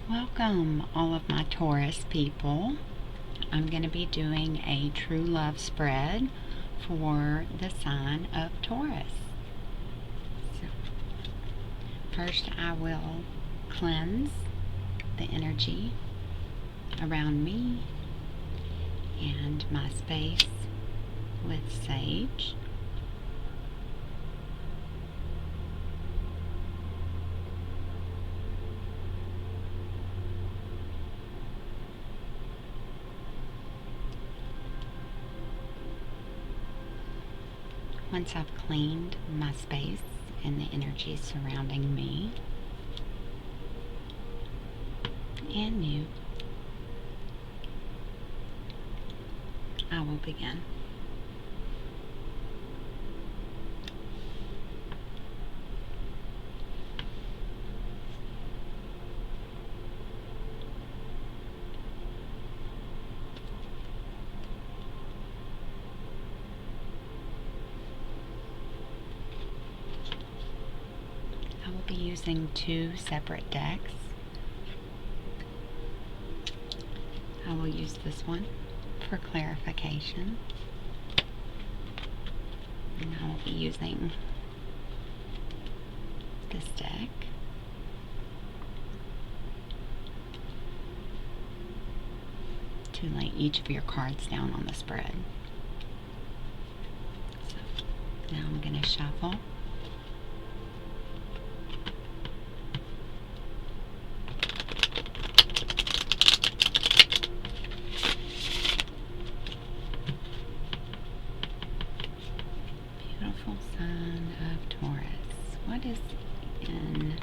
Welcome, all of my Taurus people. I'm going to be doing a true love spread for the sign of Taurus. So, first, I will cleanse the energy around me and my space with sage. Once I've cleaned my space and the energy surrounding me and you, I will begin. I will be using two separate decks. I will use this one for clarification, and I will be using this deck to lay each of your cards down on the spread. So now I'm going to shuffle. Beautiful sign of Taurus. What is in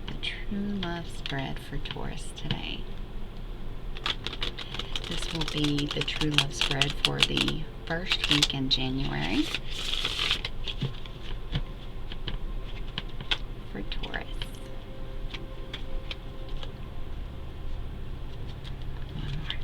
the true love spread for Taurus today? This will be the true love spread for the first week in January for Taurus. One more.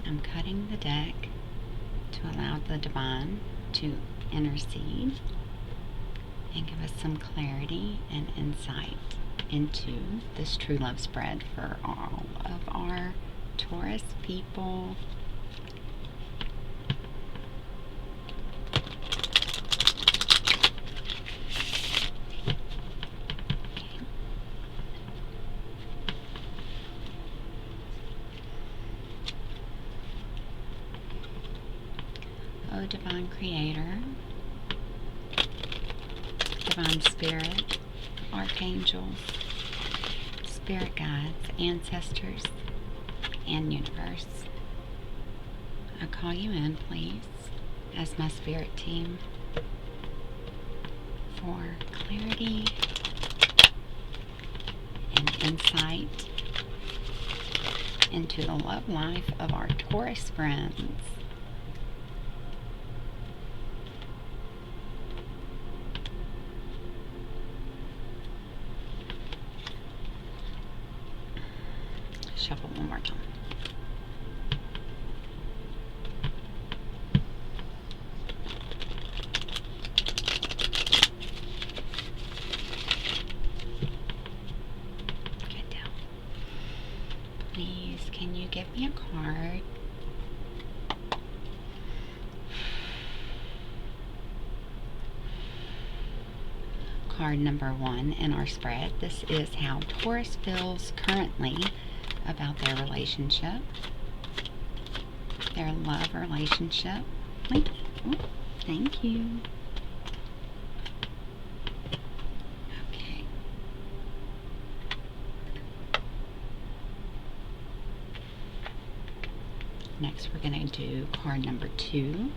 I'm cutting the deck to allow the divine to intercede and give us some clarity and insight into this true love spread for all of our Taurus people. Oh, Divine Creator, Divine Spirit, Archangels, Spirit Guides, Ancestors, and Universe, I call you in, please, as my spirit team for clarity and insight into the love life of our Taurus friends. Shuffle one more time. Good deal. Please, can you give me a card? Card number 1 in our spread. This is how Taurus feels currently about their relationship, their love relationship. Thank you. Okay. Next, we're going to do card number 2,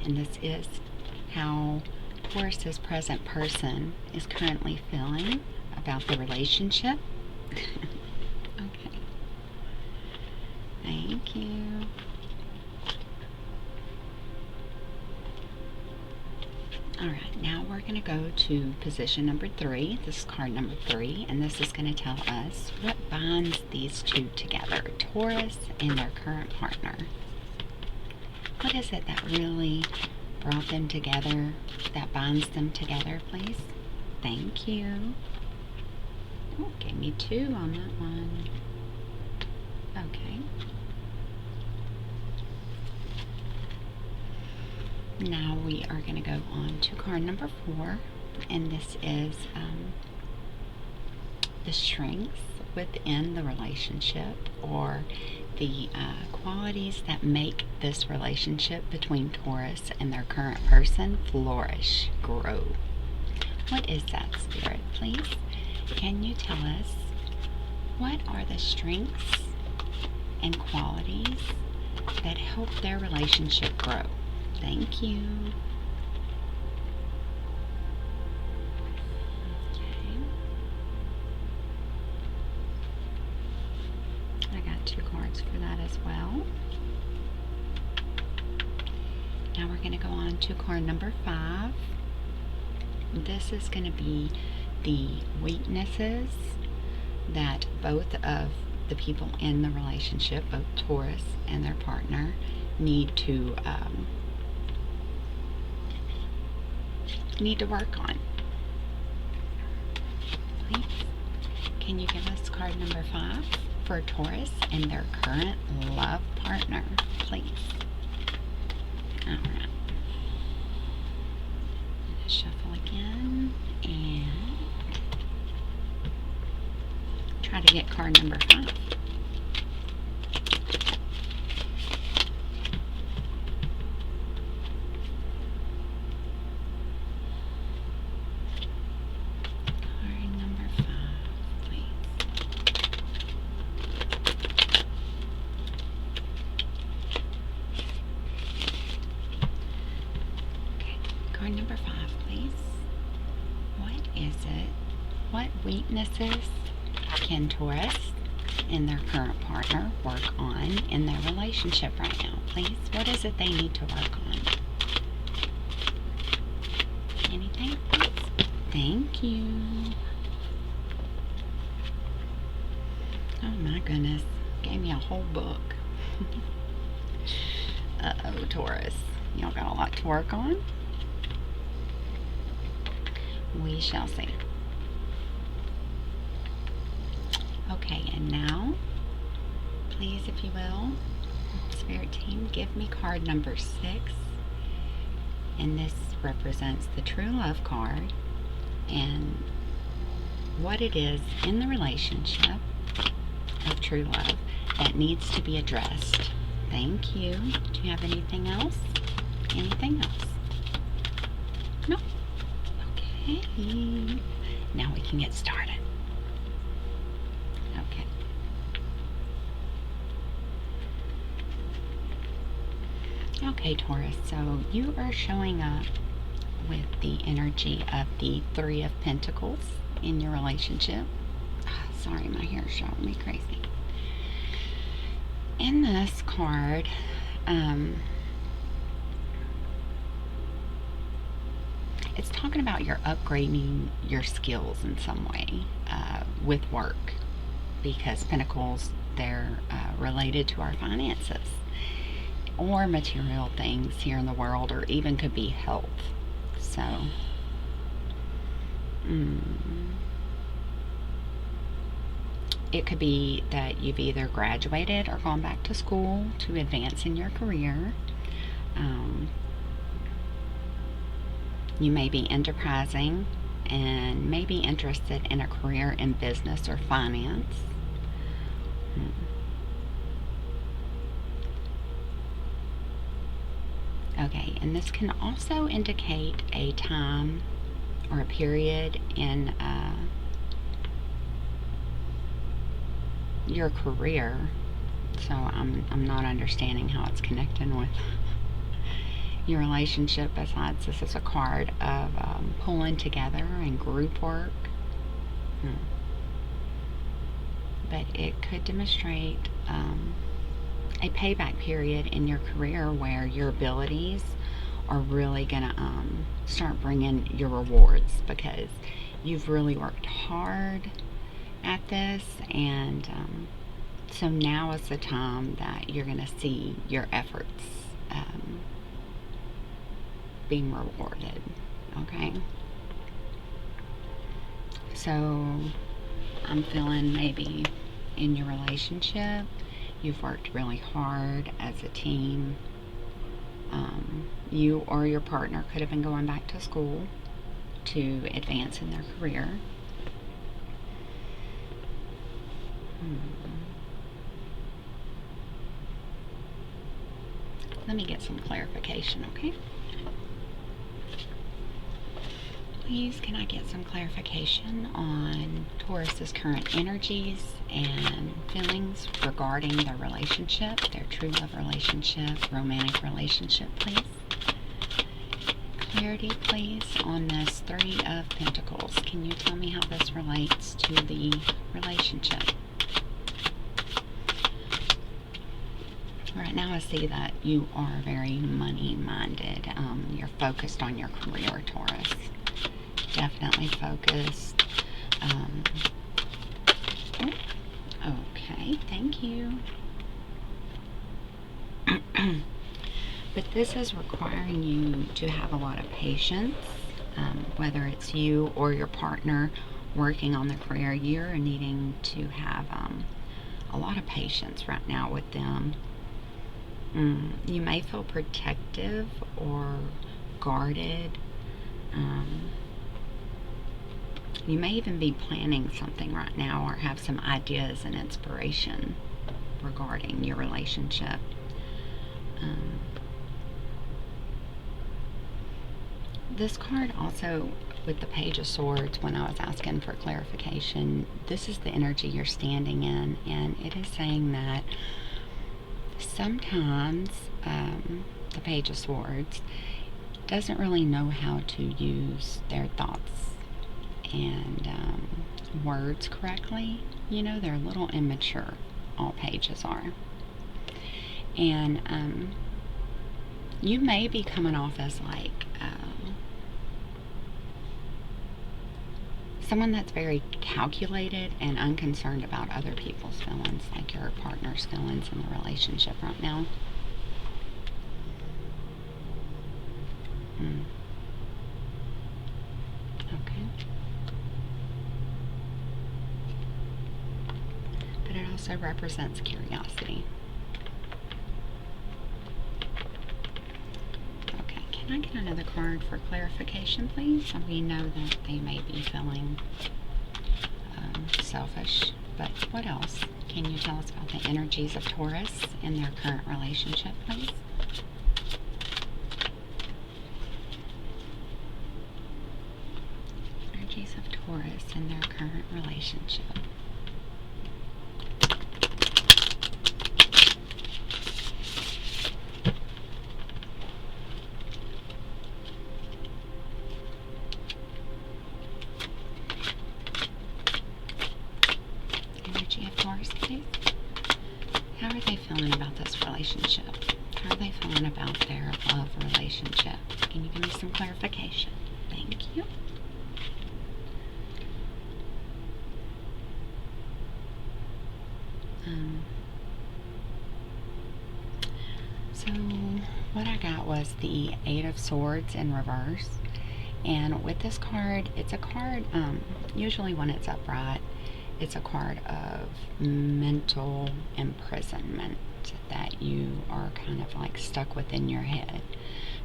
and this is how Taurus's present person is currently feeling about the relationship. Okay. Thank you. Alright, now we're going to go to position number 3. This is card number 3, and this is going to tell us what binds these two together, Taurus and their current partner. What is it that really brought them together, that binds them together, please? Thank you. Oh, gave me 2 on that one. Okay. Now we are going to go on to card number 4, and this is the strengths within the relationship, or the qualities that make this relationship between Taurus and their current person flourish, grow. What is that, Spirit, please? Can you tell us what are the strengths and qualities that help their relationship grow? Thank you. Okay. I got 2 cards for that as well. Now we're going to go on to card number 5. This is going to be the weaknesses that both of the people in the relationship, both Taurus and their partner, need to work on. Please, can you give us card number 5 for Taurus and their current love partner, please? Alright. Shuffle again and try to get card number 5. Card number 5, please. What is it? What weaknesses can Taurus and their current partner work on in their relationship right now, please? What is it they need to work on? Anything, please? Thank you. Oh my goodness. Gave me a whole book. Uh-oh, Taurus. Y'all got a lot to work on. We shall see. Okay, and now, please, if you will, Spirit Team, give me card number 6. And this represents the true love card and what it is in the relationship of true love that needs to be addressed. Thank you. Do you have anything else? Anything else? No? Okay. Now we can get started. Okay. Okay, Taurus, so you are showing up with the energy of the 3 of Pentacles in your relationship. Sorry, my hair is driving me crazy. In this card, it's talking about you're upgrading your skills in some way with work, because Pentacles, they're related to our finances or material things here in the world, or even could be health. So, it could be that you've either graduated or gone back to school to advance in your career. You may be enterprising and may be interested in a career in business or finance. Okay, and this can also indicate a time or a period in your career. So I'm not understanding how it's connecting with your relationship, besides this is a card of pulling together and group work. But it could demonstrate a payback period in your career where your abilities are really gonna start bringing your rewards, because you've really worked hard at this, and so now is the time that you're gonna see your efforts being rewarded. Okay, so I'm feeling maybe in your relationship you've worked really hard as a team. You or your partner could have been going back to school to advance in their career. Let me get some clarification, okay? Please, can I get some clarification on Taurus's current energies and feelings regarding their relationship, their true love relationship, romantic relationship, please? Clarity, please, on this Three of Pentacles. Can you tell me how this relates to the relationship? Right now I see that you are very money-minded. You're focused on your career, Taurus. Definitely focused. Okay, thank you. But this is requiring you to have a lot of patience, whether it's you or your partner working on the career. You're needing to have a lot of patience right now with them. You may feel protective or guarded. You may even be planning something right now, or have some ideas and inspiration regarding your relationship. This card also, with the Page of Swords, when I was asking for clarification, this is the energy you're standing in, and it is saying that sometimes the Page of Swords doesn't really know how to use their thoughts and words correctly. You know, they're a little immature. All pages are. And you may be coming off as like someone that's very calculated and unconcerned about other people's feelings, like your partner's feelings in the relationship right now. Okay. But it also represents curiosity. Okay, can I get another card for clarification, please? So we know that they may be feeling selfish, but what else? Can you tell us about the energies of Taurus in their current relationship, please? Energies of Taurus in their current relationship. Energy of Taurus, please. How are they feeling about this relationship? How are they feeling about their love relationship? Can you give me some clarification? Thank you. So what I got was the Eight of Swords in reverse. And with this card, it's a card, usually when it's upright, it's a card of mental imprisonment, that you are kind of like stuck within your head.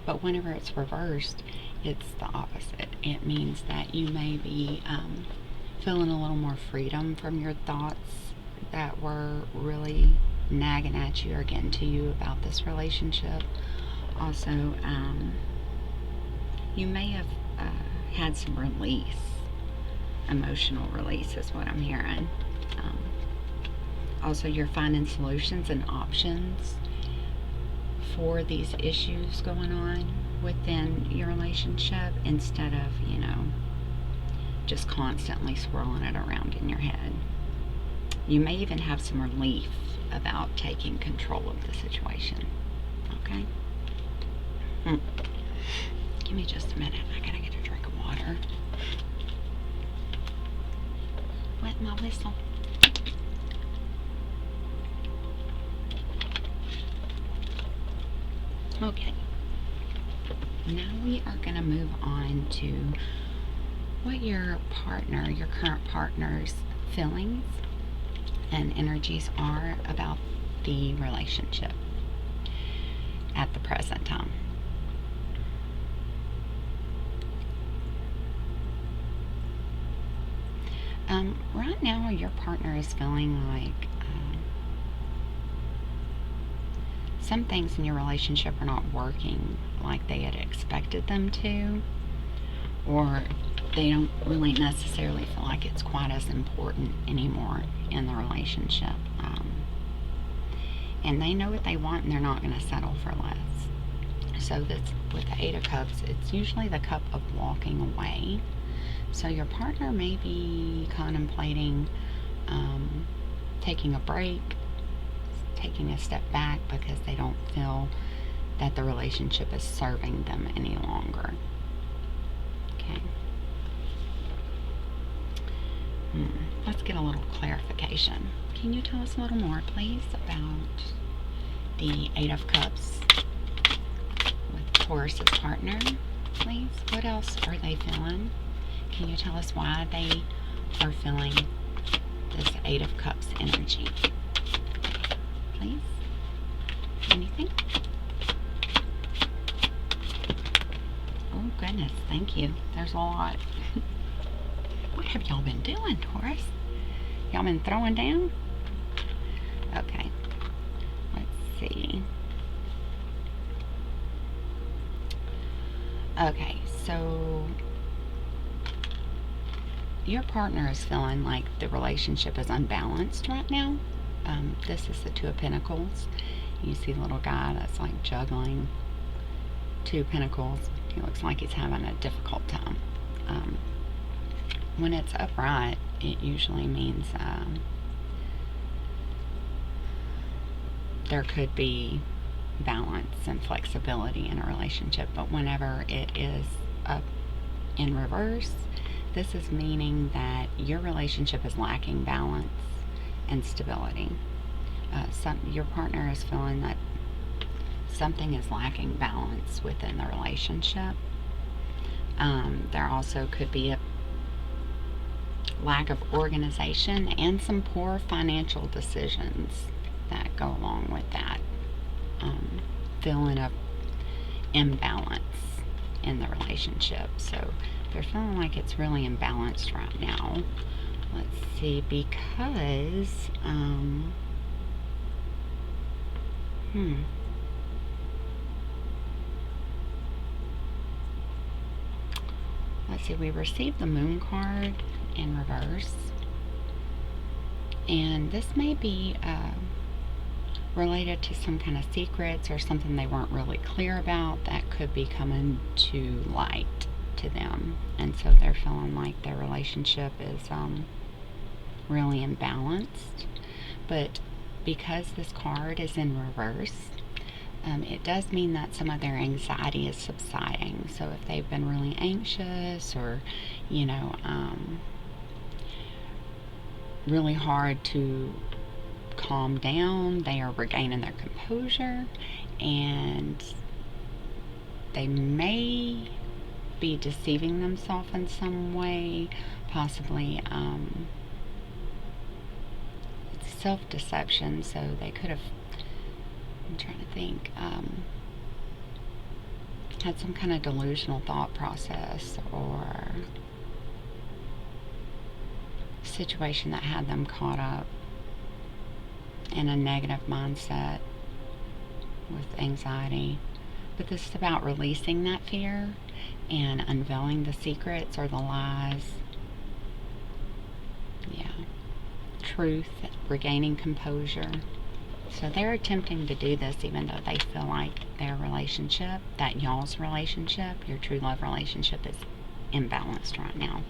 But whenever it's reversed, it's the opposite. It means that you may be feeling a little more freedom from your thoughts that were really nagging at you or getting to you about this relationship. Also, you may have had some release. Emotional release is what I'm hearing. Also, you're finding solutions and options for these issues going on within your relationship, instead of, you know, just constantly swirling it around in your head. You may even have some relief about taking control of the situation. Okay? Give me just a minute. I gotta get a drink of water. Wet my whistle. Okay. Now we are going to move on to what your current partner's feelings and energies are about the relationship at the present time. Right now, your partner is feeling like some things in your relationship are not working like they had expected them to, or they don't really necessarily feel like it's quite as important anymore in the relationship. And they know what they want and they're not going to settle for less. So that's with the Eight of Cups, it's usually the cup of walking away. So your partner may be contemplating taking a break, taking a step back because they don't feel that the relationship is serving them any longer. Okay. Let's get a little clarification. Can you tell us a little more, please, about the Eight of Cups with Taurus's partner, please? What else are they feeling? Can you tell us why they are feeling this Eight of Cups energy? Please? Anything? Oh, goodness. Thank you. There's a lot. What have y'all been doing, Taurus? Y'all been throwing down? Okay. Let's see. Okay, so your partner is feeling like the relationship is unbalanced right now. This is the Two of Pentacles. You see the little guy that's like juggling two pentacles. He looks like he's having a difficult time. When it's upright, it usually means there could be balance and flexibility in a relationship, but whenever it is up in reverse, this is meaning that your relationship is lacking balance and stability. Your partner is feeling that something is lacking balance within the relationship. There also could be a lack of organization and some poor financial decisions that go along with that. Feeling of imbalance in the relationship. So they're feeling like it's really imbalanced right now. Let's see, because let's see, we received the Moon card in reverse, and this may be related to some kind of secrets or something they weren't really clear about that could be coming to light to them, and so they're feeling like their relationship is really imbalanced. But because this card is in reverse, it does mean that some of their anxiety is subsiding. So if they've been really anxious or really hard to calm down, they are regaining their composure, and they may be deceiving themselves in some way, possibly it's self-deception. So they could have, I'm trying to think, had some kind of delusional thought process or situation that had them caught up in a negative mindset with anxiety. But this is about releasing that fear and unveiling the secrets or the lies. Yeah. Truth, regaining composure. So they're attempting to do this even though they feel like their relationship, that y'all's relationship, your true love relationship, is imbalanced right now.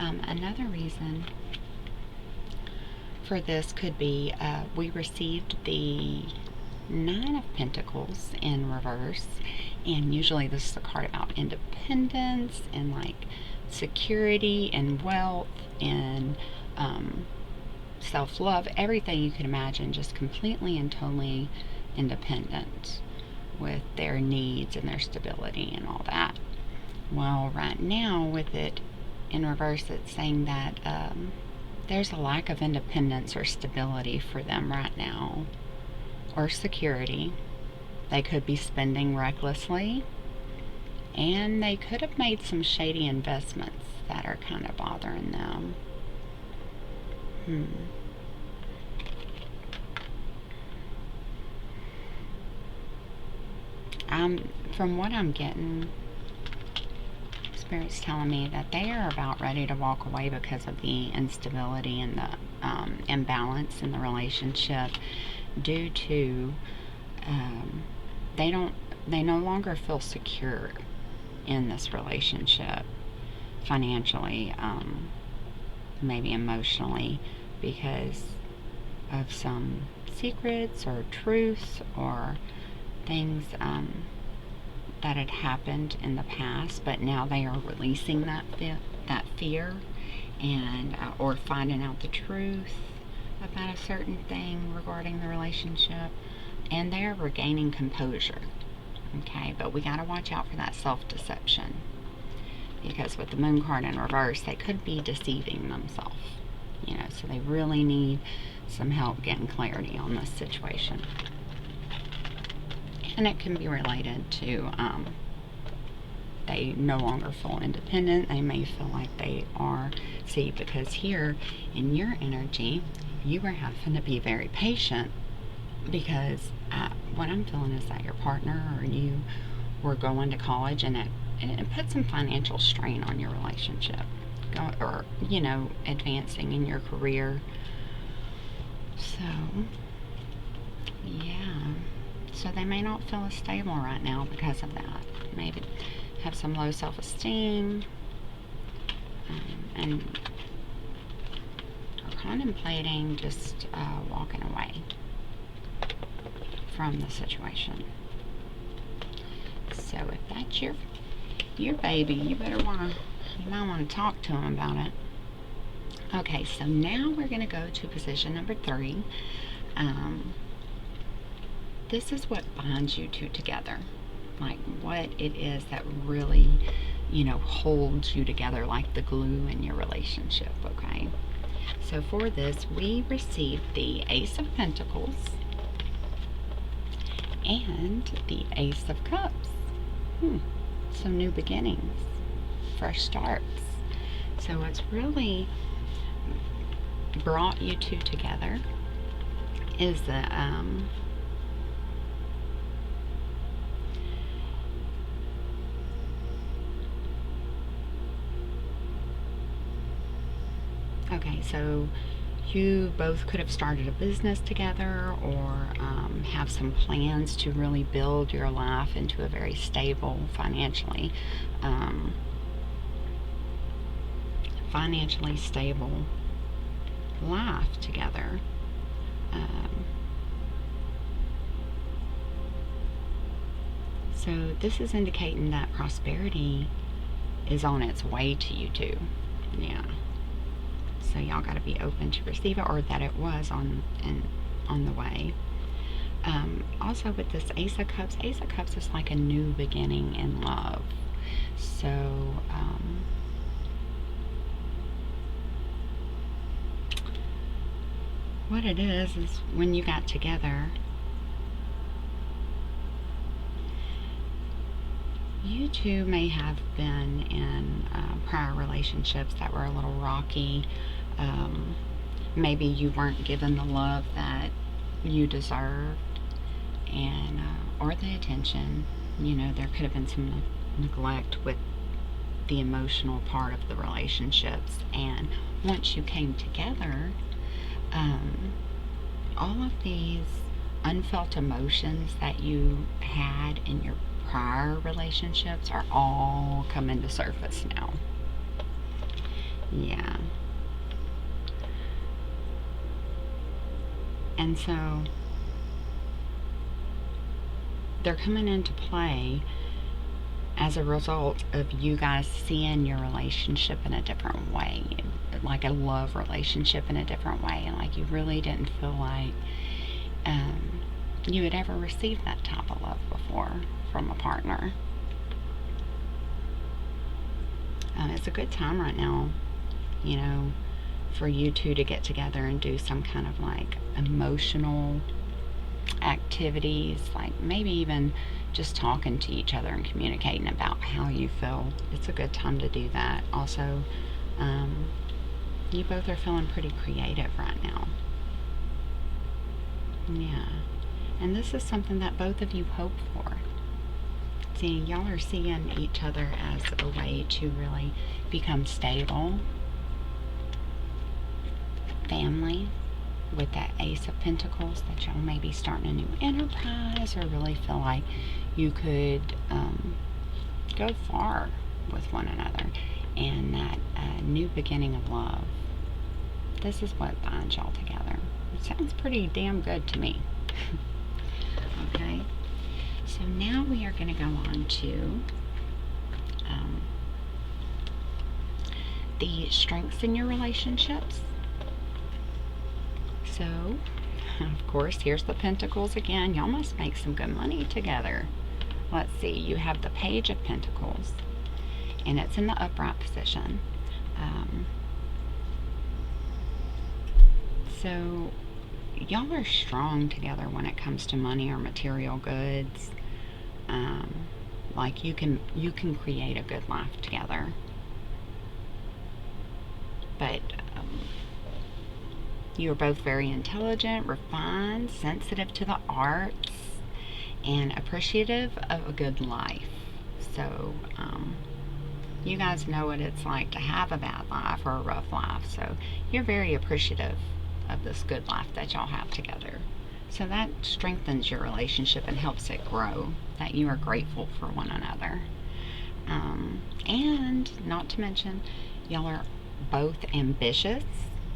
Another reason for this could be we received the Nine of Pentacles in reverse, and usually this is a card about independence and like security and wealth and self-love, everything you could imagine, just completely and totally independent with their needs and their stability and all that. Well, right now with it in reverse, it's saying that there's a lack of independence or stability for them right now, or security. They could be spending recklessly, and they could have made some shady investments that are kind of bothering them. From what I'm getting, Spirit's telling me that they are about ready to walk away because of the instability and the imbalance in the relationship, due to they no longer feel secure in this relationship financially, maybe emotionally, because of some secrets or truths or things that had happened in the past, but now they are releasing that fear and or finding out the truth about a certain thing regarding the relationship, and they're regaining composure. Okay, but we got to watch out for that self-deception, because with the Moon card in reverse, they could be deceiving themselves, so they really need some help getting clarity on this situation. And it can be related to they no longer feel independent. They may feel like they are, see, because here in your energy, you were having to be very patient, because what I'm feeling is that your partner or you were going to college, and it put some financial strain on your relationship, or advancing in your career. So yeah, so they may not feel as stable right now because of that. Maybe have some low self-esteem, and are contemplating just walking away from the situation. So if that's your baby, you might want to talk to him about it. Okay, so now we're going to go to position number 3. This is what binds you two together, like what it is that really, holds you together like the glue in your relationship. Okay, so for this, we received the Ace of Pentacles and the Ace of Cups. Some new beginnings, fresh starts. So it's really brought you two together is the okay, so you both could have started a business together, or have some plans to really build your life into a very stable, financially stable life together. So this is indicating that prosperity is on its way to you two. Yeah. So y'all got to be open to receive it, or that it was on the way. Also with this Ace of Cups is like a new beginning in love. So what it is when you got together, you two may have been in prior relationships that were a little rocky. Maybe you weren't given the love that you deserved, and or the attention. There could have been some neglect with the emotional part of the relationships. And once you came together, all of these unfelt emotions that you had in your prior relationships are all coming to surface now. Yeah. And so they're coming into play as a result of you guys seeing your relationship in a different way, like a love relationship in a different way, and like you really didn't feel like you had ever received that type of love before from a partner. It's a good time right now, you know, for you two to get together and do some kind of like emotional activities, like maybe even just talking to each other and communicating about how you feel. It's a good time to do that. Also, you both are feeling pretty creative right now. Yeah. And this is something that both of you hope for. See, y'all are seeing each other as a way to really become stable family with that Ace of Pentacles, that y'all may be starting a new enterprise or really feel like you could go far with one another, and that new beginning of love. This is what binds y'all together. It sounds pretty damn good to me. Okay, so now we are going to go on to the strengths in your relationships. So, of course, here's the Pentacles again. Y'all must make some good money together. Let's see, you have the Page of Pentacles, and it's in the upright position. So, y'all are strong together when it comes to money or material goods. Like you can create a good life together. But you are both very intelligent, refined, sensitive to the arts, and appreciative of a good life. So, you guys know what it's like to have a bad life or a rough life. So, you're very appreciative of this good life that y'all have together. So that strengthens your relationship and helps it grow, that you are grateful for one another. And not to mention, y'all are both ambitious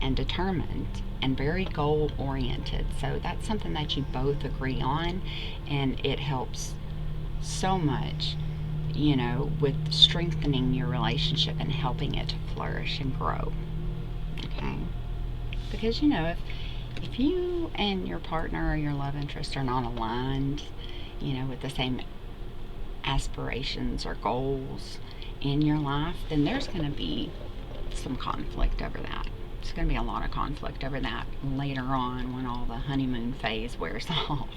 and determined and very goal oriented. So that's something that you both agree on, and it helps so much, you know, with strengthening your relationship and helping it to flourish and grow. Okay? Because, you know, if you and your partner or your love interest are not aligned, you know, with the same aspirations or goals in your life, then there's going to be some conflict over that. There's going to be a lot of conflict over that later on when all the honeymoon phase wears off,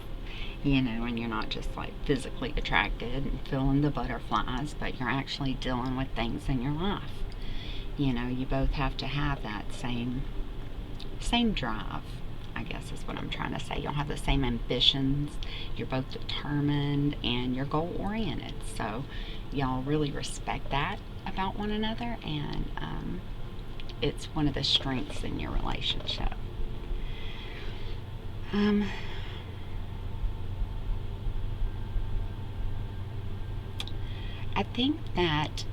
you know, and you're not just like physically attracted and feeling the butterflies, but you're actually dealing with things in your life. You know, you both have to have that same drive, I guess is what I'm trying to say. You'll have the same ambitions. You're both determined and you're goal oriented. So y'all really respect that about one another, and it's one of the strengths in your relationship. I think that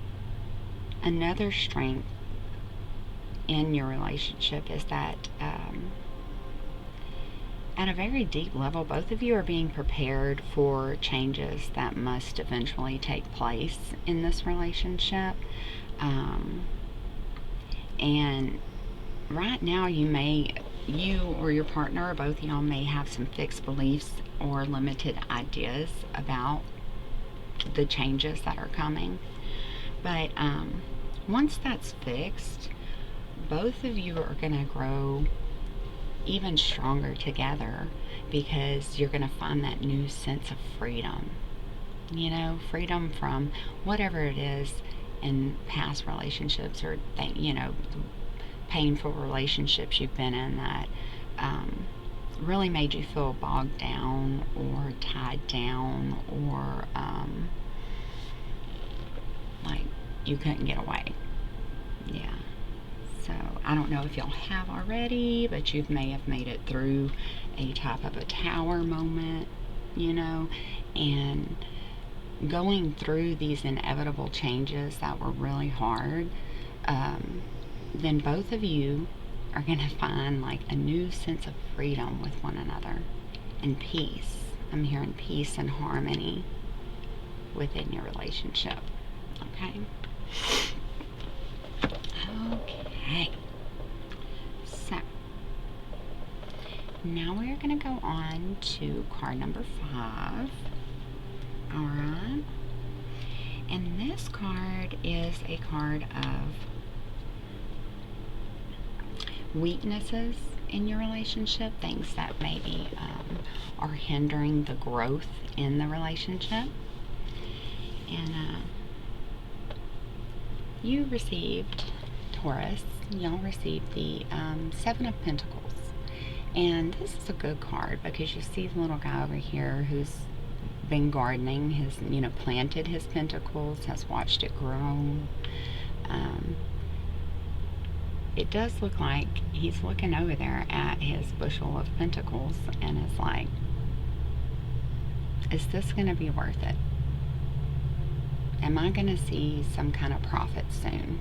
another strength in your relationship is that at a very deep level, both of you are being prepared for changes that must eventually take place in this relationship. And right now you or your partner or both of y'all may have some fixed beliefs or limited ideas about the changes that are coming. But once that's fixed, both of you are going to grow even stronger together, because you're going to find that new sense of freedom. You know, freedom from whatever it is in past relationships, or you know, painful relationships you've been in that really made you feel bogged down or tied down, or like you couldn't get away. Yeah. So I don't know if y'all have already, but you may have made it through a type of a tower moment, you know, and going through these inevitable changes that were really hard, then both of you are going to find like a new sense of freedom with one another and peace. I'm hearing peace and harmony within your relationship. Okay? Okay. So, now we're going to go on to card number 5. Alright? And this card is a card of weaknesses in your relationship, things that maybe are hindering the growth in the relationship. And you received, Taurus, y'all received the 7 of Pentacles. And this is a good card because you see the little guy over here who's been gardening, has, planted his pentacles, has watched it grow. It does look like he's looking over there at his bushel of pentacles and is like, is this going to be worth it? Am I going to see some kind of profit soon?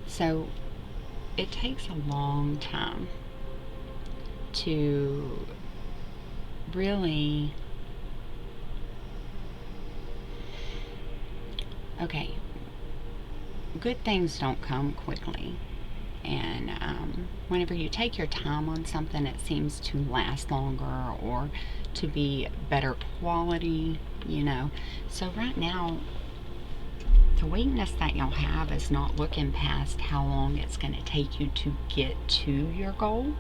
So it takes a long time to really, okay, good things don't come quickly, and whenever you take your time on something, it seems to last longer or to be better quality, So right now, the weakness that you'll have is not looking past how long it's going to take you to get to your goal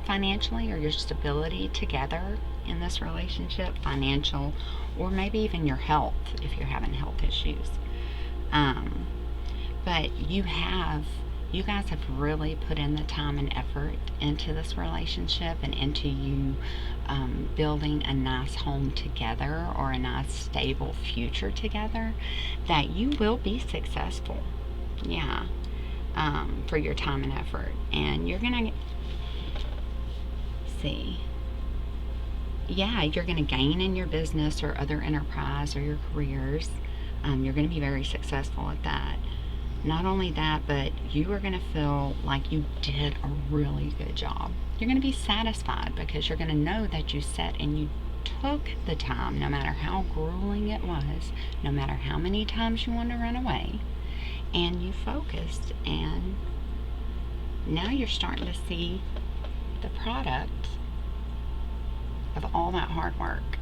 financially, or your stability together in this relationship, financial, or maybe even your health if you're having health issues. But you guys have really put in the time and effort into this relationship and into you building a nice home together, or a nice stable future together, that you will be successful. Yeah. For your time and effort. And you're going to see. Yeah, you're going to gain in your business or other enterprise or your careers. You're going to be very successful at that. Not only that, but you are going to feel like you did a really good job. You're going to be satisfied because you're going to know that you sat and you took the time, no matter how grueling it was, no matter how many times you wanted to run away, and you focused, and now you're starting to see the product of all that hard work.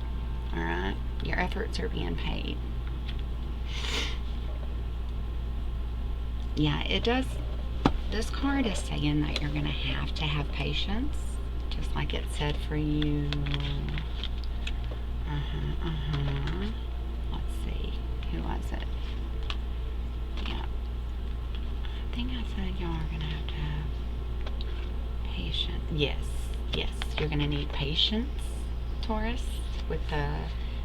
Alright? Your efforts are being paid. Yeah, it does. This card is saying that you're going to have patience, just like it said for you. Let's see. Who was it? Yeah. I think I said y'all are going to have patience. Yes. You're going to need patience, Taurus, with the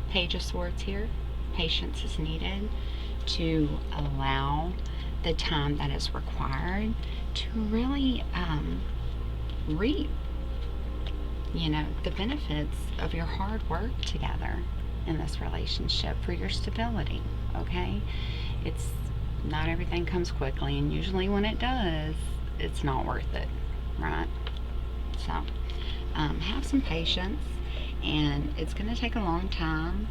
Page of Swords here. Patience is needed to allow the time that is required to really reap, the benefits of your hard work together in this relationship for your stability. Okay, it's not everything comes quickly, and usually when it does, it's not worth it, right? So have some patience, and it's going to take a long time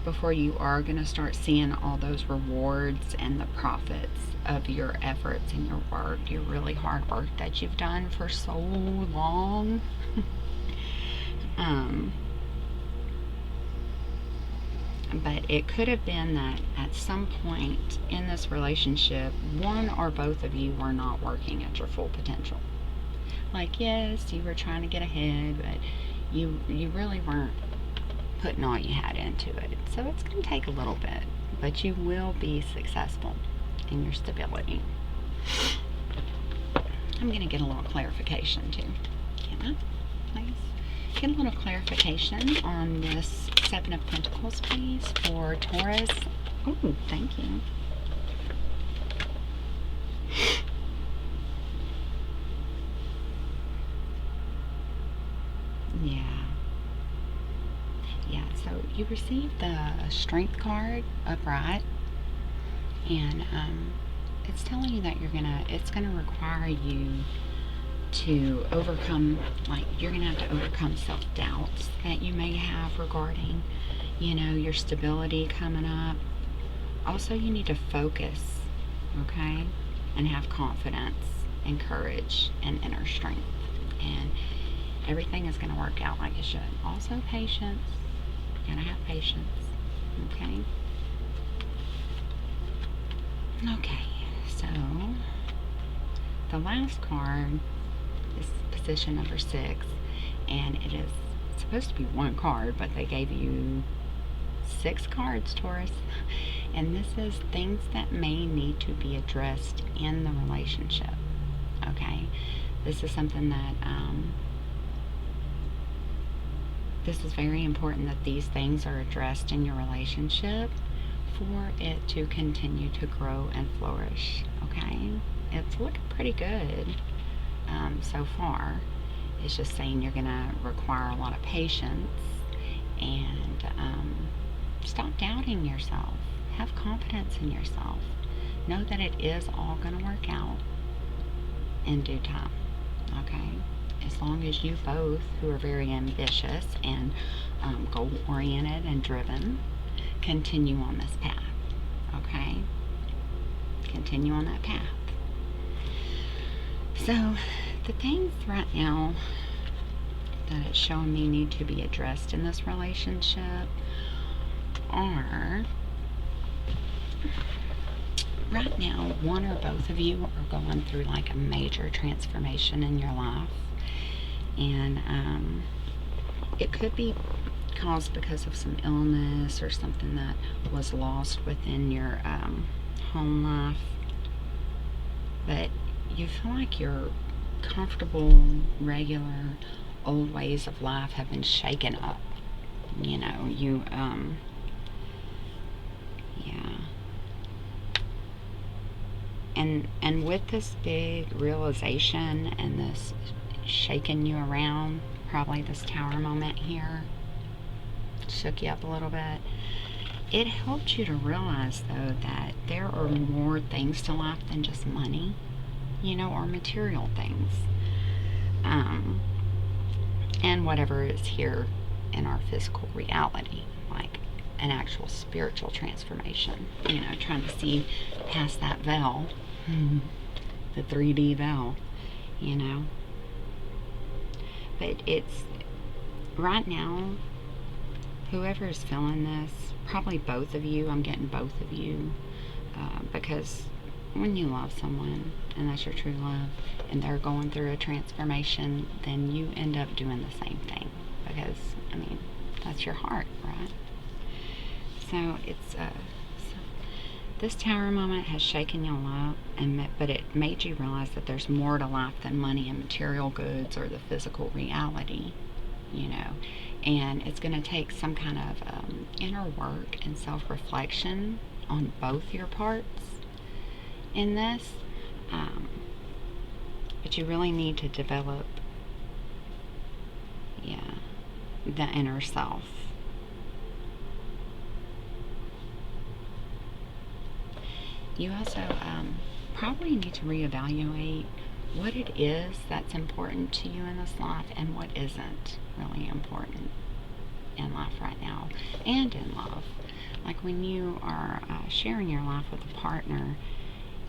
before you are going to start seeing all those rewards and the profits of your efforts and your work, your really hard work that you've done for so long. But it could have been that at some point in this relationship, one or both of you were not working at your full potential. Like, yes, you were trying to get ahead, but you really weren't putting all you had into it. So it's going to take a little bit, but you will be successful in your stability. I'm going to get a little clarification too. Can I, please? Get a little clarification on this 7 of Pentacles, please, for Taurus. Oh, thank you. Yeah, so you received the Strength card upright, and it's telling you that it's gonna require you to overcome, like, you're going to have to overcome self-doubts that you may have regarding, you know, your stability coming up. Also, you need to focus, okay, and have confidence and courage and inner strength, and everything is going to work out like it should. Also, patience. You gotta have patience, okay? Okay, so the last card is position number 6, and it is supposed to be one card, but they gave you 6 cards, Taurus. And this is things that may need to be addressed in the relationship, okay? This is something that, this is very important that these things are addressed in your relationship for it to continue to grow and flourish, okay? It's looking pretty good so far. It's just saying you're going to require a lot of patience and stop doubting yourself. Have confidence in yourself. Know that it is all going to work out in due time, okay? As long as you both, who are very ambitious and goal-oriented and driven, continue on this path, okay? Continue on that path. So, the things right now that it's showing me need to be addressed in this relationship are, right now, one or both of you are going through like a major transformation in your life. And it could be caused because of some illness or something that was lost within your home life. But you feel like your comfortable, regular, old ways of life have been shaken up. You know, you, yeah. And with this big realization and this shaking you around, probably this tower moment here shook you up a little bit, it helped you to realize though that there are more things to life than just money, you know, or material things, and whatever is here in our physical reality, like an actual spiritual transformation, you know, trying to see past that veil, the 3D veil, you know. But it's, right now, whoever is feeling this, probably both of you, I'm getting both of you, because when you love someone, and that's your true love, and they're going through a transformation, then you end up doing the same thing, because, I mean, that's your heart, right? So, it's, this tower moment has shaken you up, but it made you realize that there's more to life than money and material goods or the physical reality, you know. And it's going to take some kind of inner work and self-reflection on both your parts in this. But you really need to develop, yeah, the inner self. You also probably need to reevaluate what it is that's important to you in this life and what isn't really important in life right now and in love. Like when you are sharing your life with a partner,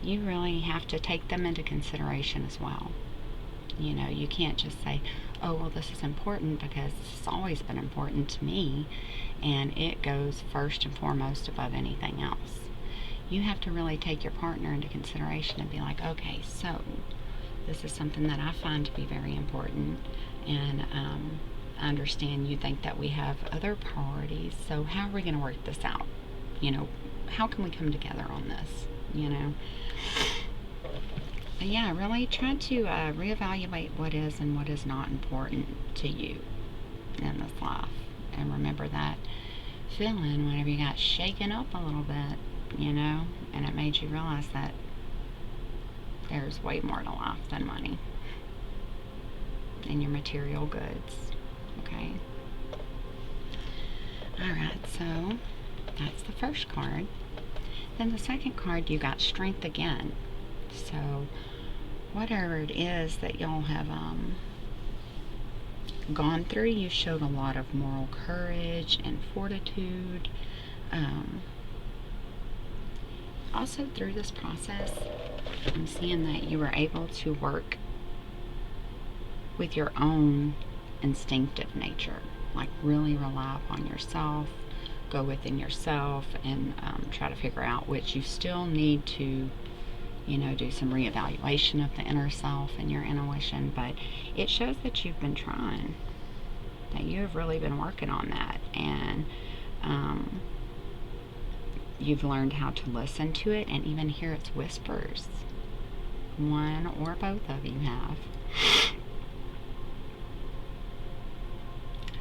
you really have to take them into consideration as well. You know, you can't just say, oh, well, this is important because this has always been important to me and it goes first and foremost above anything else. You have to really take your partner into consideration and be like, okay, so this is something that I find to be very important, and I understand you think that we have other priorities, so how are we going to work this out? You know, how can we come together on this, you know? But yeah, really try to reevaluate what is and what is not important to you in this life. And remember that feeling whenever you got shaken up a little bit, you know, and it made you realize that there's way more to life than money and your material goods, okay? Alright, so that's the first card. Then the second card, you got strength again. So whatever it is that y'all have gone through, you showed a lot of moral courage and fortitude. Also, through this process, I'm seeing that you were able to work with your own instinctive nature, like really rely upon yourself, go within yourself, and try to figure out which you still need to, you know, do some reevaluation of the inner self and your intuition, but it shows that you've been trying, that you have really been working on that, and you've learned how to listen to it and even hear its whispers. One or both of you have.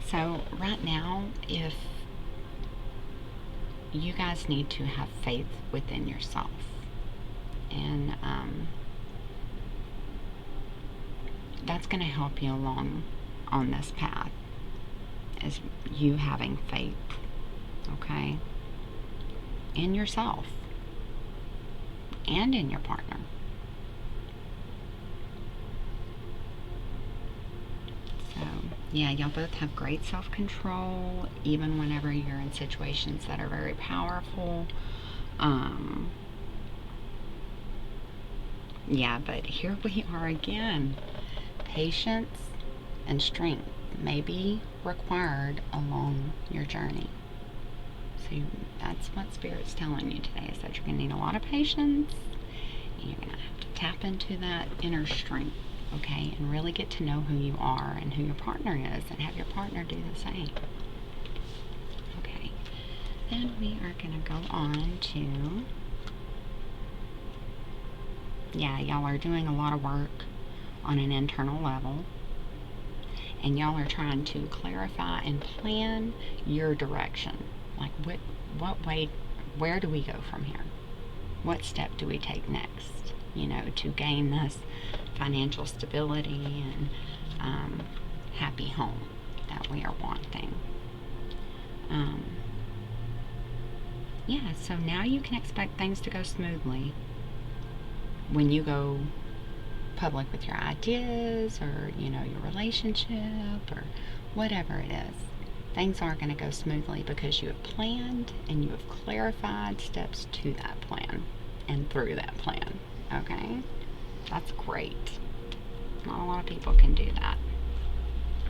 So right now, if you guys need to have faith within yourself, and that's going to help you along on this path, is you having faith, okay, in yourself and in your partner. So yeah, y'all both have great self-control, even whenever you're in situations that are very powerful. Yeah, but here we are again. Patience and strength may be required along your journey. So that's what Spirit's telling you today, is that you're going to need a lot of patience, and you're going to have to tap into that inner strength, okay, and really get to know who you are and who your partner is, and have your partner do the same. Okay, then we are going to go on to, yeah, y'all are doing a lot of work on an internal level, and y'all are trying to clarify and plan your direction. Like what way, where do we go from here? What step do we take next, you know, to gain this financial stability and happy home that we are wanting. Yeah, so now you can expect things to go smoothly when you go public with your ideas, or, you know, your relationship, or whatever it is. Things aren't going to go smoothly because you have planned and you have clarified steps to that plan and through that plan. Okay? That's great. Not a lot of people can do that.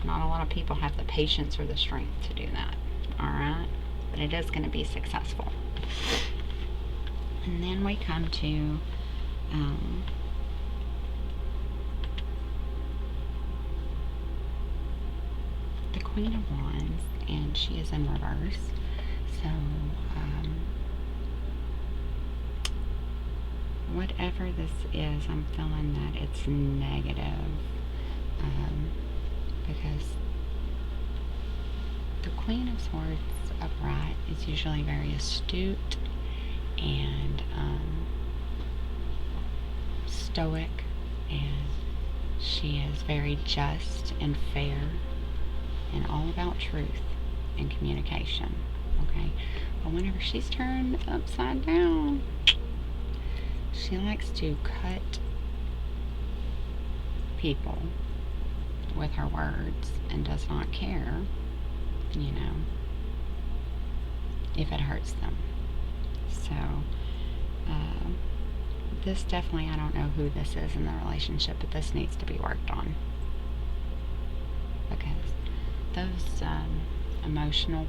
Not a lot of people have the patience or the strength to do that. Alright? But it is going to be successful. And then we come to the Queen of Wands, and she is in reverse. So whatever this is, I'm feeling that it's negative, because the Queen of Swords upright is usually very astute and stoic, and she is very just and fair and all about truth and communication. Okay, but whenever she's turned upside down, she likes to cut people with her words and does not care, you know, if it hurts them. So this definitely, I don't know who this is in the relationship, but this needs to be worked on, because those emotional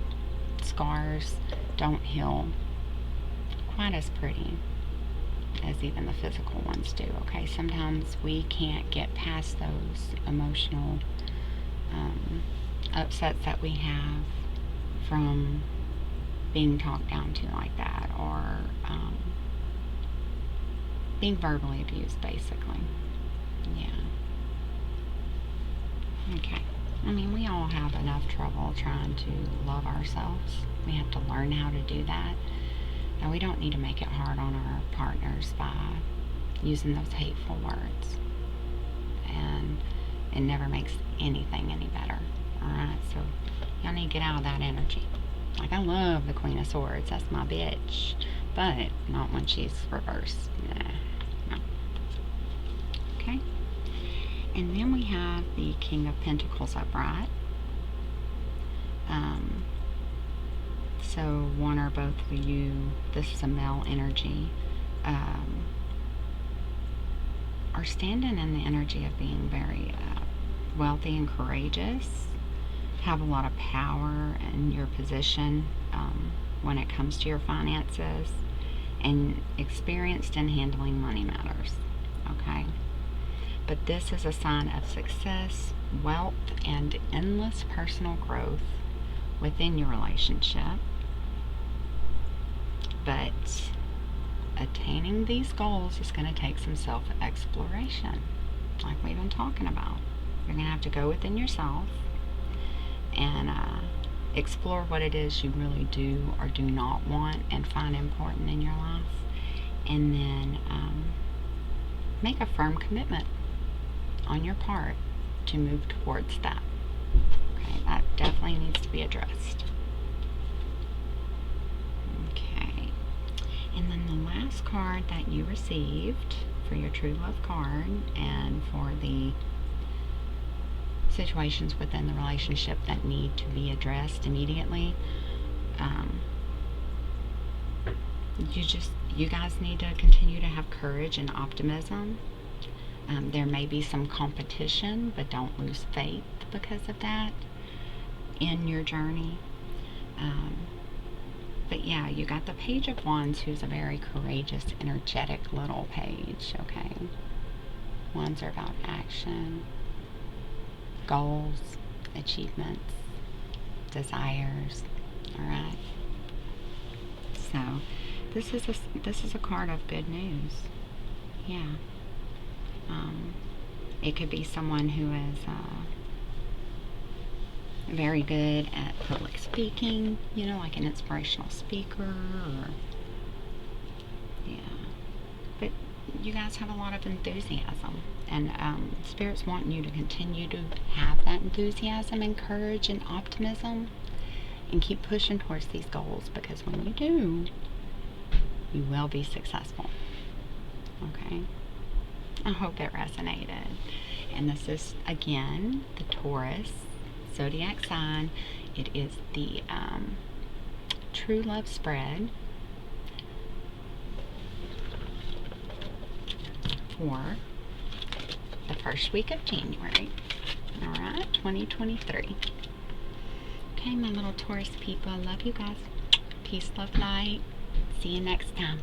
scars don't heal quite as pretty as even the physical ones do. Okay, sometimes we can't get past those emotional upsets that we have from being talked down to like that, or being verbally abused, basically. Yeah. Okay. I mean, we all have enough trouble trying to love ourselves. We have to learn how to do that. And we don't need to make it hard on our partners by using those hateful words. And it never makes anything any better. Alright, so y'all need to get out of that energy. Like, I love the Queen of Swords. That's my bitch. But not when she's reversed. Nah. No. Okay? And then we have the King of Pentacles upright. So one or both of you, this is a male energy, are standing in the energy of being very wealthy and courageous, have a lot of power in your position when it comes to your finances, and experienced in handling money matters. Okay? But this is a sign of success, wealth, and endless personal growth within your relationship. But attaining these goals is going to take some self-exploration, like we've been talking about. You're going to have to go within yourself and explore what it is you really do or do not want and find important in your life, and then make a firm commitment on your part to move towards that. Okay, that definitely needs to be addressed. Okay, and then the last card that you received for your true love card and for the situations within the relationship that need to be addressed immediately, you guys need to continue to have courage and optimism. There may be some competition, but don't lose faith because of that in your journey. But yeah, you got the Page of Wands, who's a very courageous, energetic little page, okay? Wands are about action, goals, achievements, desires, alright? So, this is a card of good news. Yeah. It could be someone who is very good at public speaking, you know, like an inspirational speaker, or yeah. But you guys have a lot of enthusiasm, and Spirit's wanting you to continue to have that enthusiasm and courage and optimism, and keep pushing towards these goals, because when you do, you will be successful. Okay? I hope it resonated. And this is, again, the Taurus zodiac sign. It is the True Love Spread for the first week of January. Alright, 2023. Okay, my little Taurus people, I love you guys. Peace, love, light. See you next time.